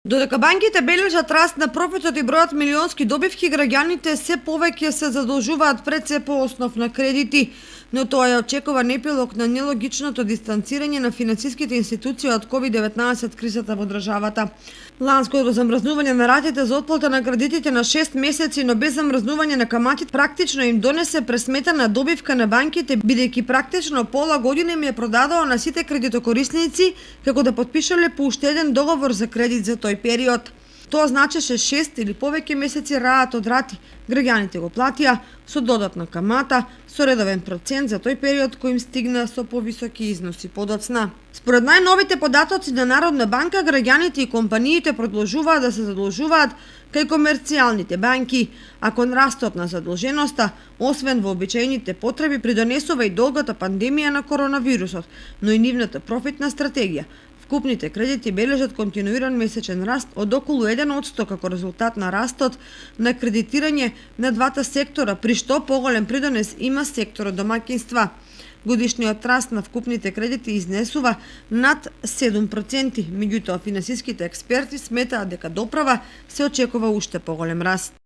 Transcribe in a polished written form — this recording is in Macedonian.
Додека банките бележат раст на профитот и бројот милионски добивки, граѓаните се повеќе се задолжуваат пред се по основ на кредити, но тоа е очекуван епилог на нелогичното дистанцирање на финансиските институции од COVID-19 кризата во државата. Ланското замрзнување на ратите за отплата на кредитите на 6 месеци, но без замрзнување на каматите, практично им донесе пресметана добивка на банките, бидејќи практично пола година им ја продадоа на сите кредитокорисници како да потпишале по уште еден договор за кредит за тој период. Тоа значеше 6 или повеќе месеци раат од рати. Граѓаните го платија со додатна камата, со редовен процент за тој период кој им стигна со повисоки износи подоцна. Според најновите податоци на Народна банка, граѓаните и компаниите продолжуваат да се задолжуваат кај комерцијалните банки, а кон растот на задолженоста, освен вообичаените потреби, придонесува и долгата пандемија на коронавирусот, но и нивната профитна стратегија. Вкупните кредити бележат континуиран месечен раст од околу 1% како резултат на растот на кредитирање на двата сектора, при што поголем придонес има секторот домаќинства. Годишниот раст на вкупните кредити изнесува над 7%, меѓутоа финансиските експерти сметаат дека доправа се очекува уште поголем раст.